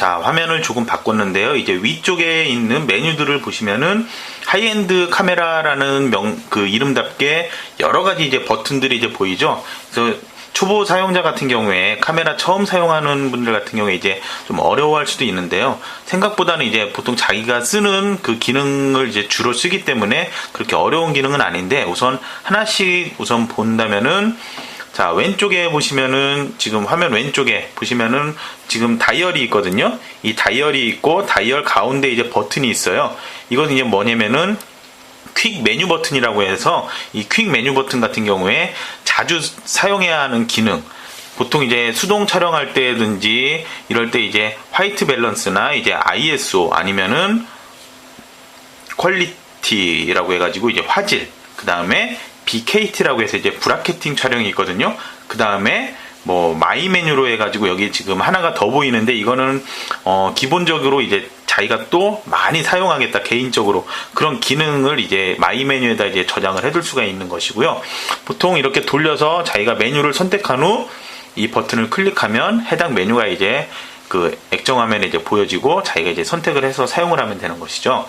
자, 화면을 조금 바꿨는데요. 이제 위쪽에 있는 메뉴들을 보시면은 하이엔드 카메라라는 그 이름답게 여러 가지 이제 버튼들이 이제 보이죠. 그래서 초보 사용자 같은 경우에 카메라 처음 사용하는 분들 같은 경우에 이제 좀 어려워할 수도 있는데요. 생각보다는 이제 보통 자기가 쓰는 그 기능을 이제 주로 쓰기 때문에 그렇게 어려운 기능은 아닌데, 우선 하나씩 우선 본다면은, 자, 왼쪽에 보시면은, 지금 화면 왼쪽에 보시면은 지금 다이얼이 있거든요. 이 다이얼이 있고 다이얼 가운데 이제 버튼이 있어요. 이건 이제 뭐냐면은 퀵 메뉴 버튼이라고 해서, 이 퀵 메뉴 버튼 같은 경우에 자주 사용해야 하는 기능, 보통 이제 수동 촬영할 때든지 이럴 때 이제 화이트 밸런스나 이제 ISO 아니면은 퀄리티라고 해가지고 이제 화질, 그 다음에 BKT라고 해서 이제 브라켓팅 촬영이 있거든요. 그 다음에 뭐 마이 메뉴로 해가지고 여기 지금 하나가 더 보이는데, 이거는 기본적으로 이제 자기가 또 많이 사용하겠다 개인적으로 그런 기능을 이제 마이 메뉴에다 이제 저장을 해둘 수가 있는 것이고요. 보통 이렇게 돌려서 자기가 메뉴를 선택한 후 이 버튼을 클릭하면 해당 메뉴가 이제 그 액정 화면에 이제 보여지고 자기가 이제 선택을 해서 사용을 하면 되는 것이죠.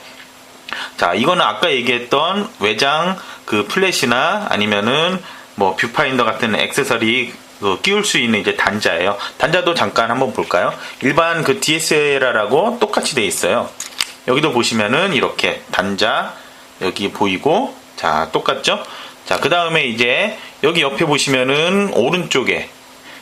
자, 이거는 아까 얘기했던 외장 그 플래시나 아니면은 뭐 뷰파인더 같은 액세서리 끼울 수 있는 이제 단자예요. 단자도 잠깐 한번 볼까요? 일반 그 DSLR하고 똑같이 되어 있어요. 여기도 보시면은 이렇게 단자 여기 보이고, 자, 똑같죠? 자, 그 다음에 이제 여기 옆에 보시면은 오른쪽에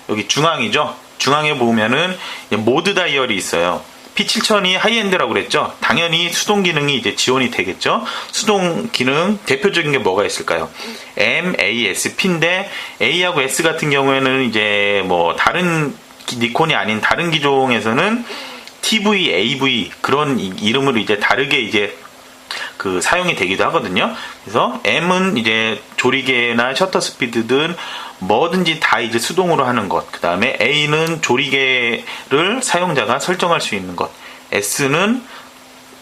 여기 중앙이죠? 중앙에 보면은 모드 다이얼이 있어요. P7000이 하이엔드라고 그랬죠? 당연히 수동 기능이 이제 지원이 되겠죠? 수동 기능 대표적인 게 뭐가 있을까요? M, A, S, P인데 A하고 S 같은 경우에는 이제 뭐 다른 니콘이 아닌 다른 기종에서는 TV, AV 그런 이름으로 이제 다르게 이제 그 사용이 되기도 하거든요. 그래서 M은 이제 조리개나 셔터 스피드든 뭐든지 다 이제 수동으로 하는 것. 그 다음에 A는 조리개를 사용자가 설정할 수 있는 것. S는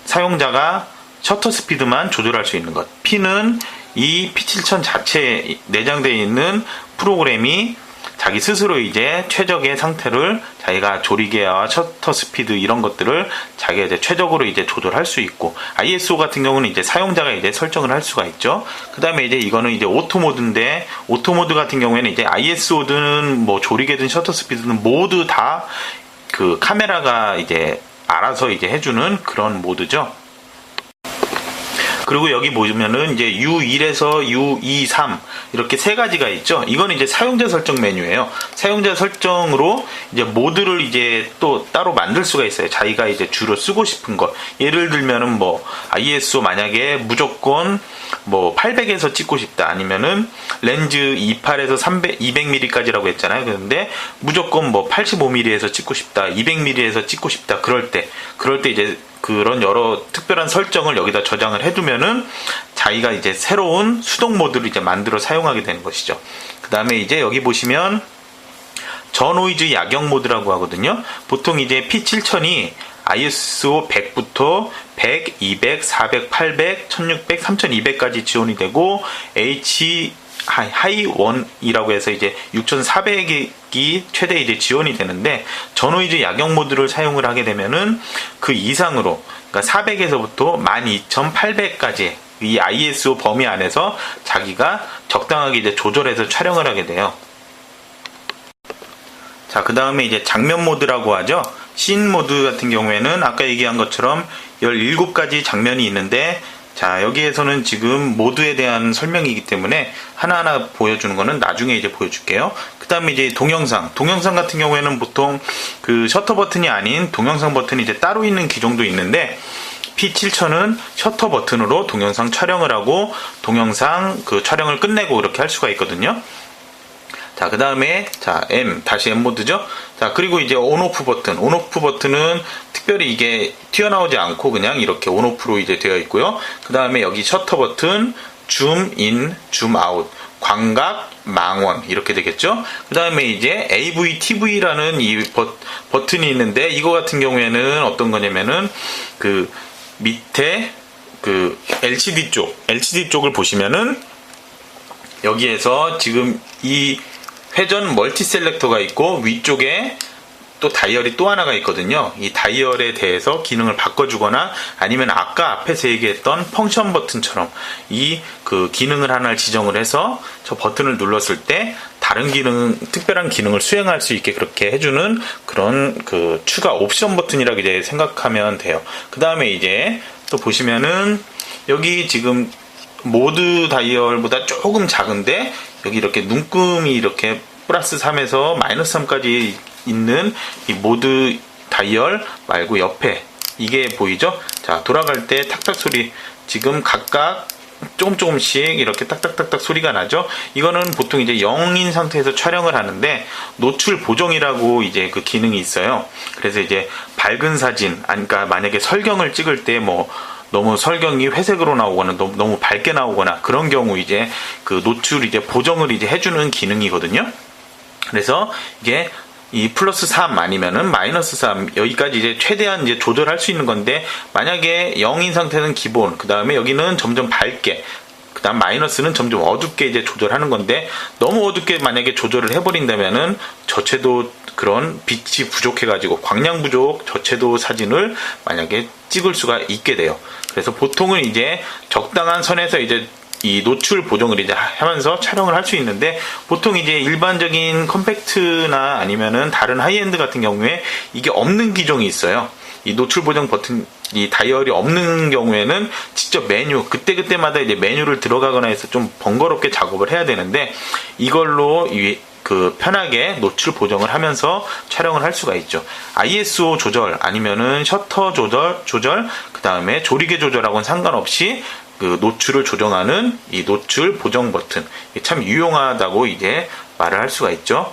사용자가 셔터 스피드만 조절할 수 있는 것. P는 이 P7000 자체에 내장되어 있는 프로그램이 자기 스스로 이제 최적의 상태를 자기가 조리개와 셔터 스피드 이런 것들을 자기가 이제 최적으로 이제 조절할 수 있고, ISO 같은 경우는 이제 사용자가 이제 설정을 할 수가 있죠. 그 다음에 이제 이거는 이제 오토 모드인데, 오토 모드 같은 경우에는 이제 ISO든 뭐 조리개든 셔터 스피드든 모두 다 그 카메라가 이제 알아서 이제 해주는 그런 모드죠. 그리고 여기 보시면은 이제 U1에서 U23 이렇게 세 가지가 있죠. 이거는 이제 사용자 설정 메뉴예요. 사용자 설정으로 이제 모드를 이제 또 따로 만들 수가 있어요. 자기가 이제 주로 쓰고 싶은 것. 예를 들면은 뭐 ISO 만약에 무조건 뭐 800에서 찍고 싶다, 아니면은 렌즈 28에서 200mm까지라고 했잖아요. 그런데 무조건 뭐 85mm에서 찍고 싶다, 200mm에서 찍고 싶다, 그럴 때 이제 그런 여러 특별한 설정을 여기다 저장을 해두면은 자기가 이제 새로운 수동 모드를 이제 만들어 사용하게 되는 것이죠. 그 다음에 이제 여기 보시면 저노이즈 야경 모드라고 하거든요. 보통 이제 P7000이 ISO 100부터 100, 200, 400, 800, 1600, 3200까지 지원이 되고, 하이원이라고 해서 이제 6400이 최대 이제 지원이 되는데, 저노이즈 야경 모드를 사용을 하게 되면은 그 이상으로, 그러니까 400에서부터 12800까지 이 ISO 범위 안에서 자기가 적당하게 이제 조절해서 촬영을 하게 돼요. 자, 그 다음에 이제 장면 모드라고 하죠. 씬 모드 같은 경우에는 아까 얘기한 것처럼 17가지 장면이 있는데, 자, 여기에서는 지금 모드에 대한 설명이기 때문에 하나하나 보여주는 거는 나중에 이제 보여줄게요. 그 다음에 이제 동영상 같은 경우에는 보통 그 셔터 버튼이 아닌 동영상 버튼이 이제 따로 있는 기종도 있는데, P7000은 셔터 버튼으로 동영상 촬영을 하고 동영상 그 촬영을 끝내고 이렇게 할 수가 있거든요. 자, 그 다음에, 자, 다시 M 모드죠? 자, 그리고 이제 온오프 버튼은 특별히 이게 튀어나오지 않고 그냥 이렇게 온오프로 이제 되어 있고요. 그 다음에 여기 셔터 버튼, 줌 인, 줌 아웃, 광각, 망원, 이렇게 되겠죠? 그 다음에 이제 AV, TV라는 이 버튼이 있는데, 이거 같은 경우에는 어떤 거냐면은, 그 밑에 그 LCD 쪽을 보시면은, 여기에서 지금 이 회전 멀티 셀렉터가 있고, 위쪽에 또 다이얼이 또 하나가 있거든요. 이 다이얼에 대해서 기능을 바꿔주거나 아니면 아까 앞에서 얘기했던 펑션 버튼처럼 이 그 기능을 하나를 지정을 해서 저 버튼을 눌렀을 때 다른 기능, 특별한 기능을 수행할 수 있게 그렇게 해주는 그런 그 추가 옵션 버튼이라고 이제 생각하면 돼요. 그 다음에 이제 또 보시면은 여기 지금 모드 다이얼보다 조금 작은데 여기 이렇게 눈금이 이렇게 플러스 3에서 마이너스 3까지 있는 이 모드 다이얼 말고 옆에 이게 보이죠? 자, 돌아갈 때 탁탁 소리 지금 각각 조금씩 이렇게 딱딱딱딱 소리가 나죠. 이거는 보통 이제 0인 상태에서 촬영을 하는데 노출 보정이라고 이제 그 기능이 있어요. 그래서 이제 밝은 사진, 그러니까 만약에 설경을 찍을 때 뭐 너무 설경이 회색으로 나오거나 너무 밝게 나오거나 그런 경우 이제 그 노출 이제 보정을 이제 해주는 기능이거든요. 그래서 이게 이 플러스 3 아니면은 마이너스 3 여기까지 이제 최대한 이제 조절할 수 있는 건데 만약에 0인 상태는 기본, 그 다음에 여기는 점점 밝게, 그 다음 마이너스는 점점 어둡게 이제 조절하는 건데 너무 어둡게 만약에 조절을 해버린다면은 저채도 그런 빛이 부족해가지고 광량 부족 저채도 사진을 만약에 찍을 수가 있게 돼요. 그래서 보통은 이제 적당한 선에서 이제 이 노출 보정을 이제 하면서 촬영을 할 수 있는데 보통 이제 일반적인 컴팩트나 아니면은 다른 하이엔드 같은 경우에 이게 없는 기종이 있어요. 이 노출 보정 버튼, 이 다이얼이 없는 경우에는 직접 메뉴, 그때그때마다 이제 메뉴를 들어가거나 해서 좀 번거롭게 작업을 해야 되는데 이걸로 편하게 노출 보정을 하면서 촬영을 할 수가 있죠. ISO 조절 아니면은 셔터 조절, 그 다음에 조리개 조절하고는 상관없이 그 노출을 조정하는 이 노출 보정 버튼, 참 유용하다고 이제 말을 할 수가 있죠.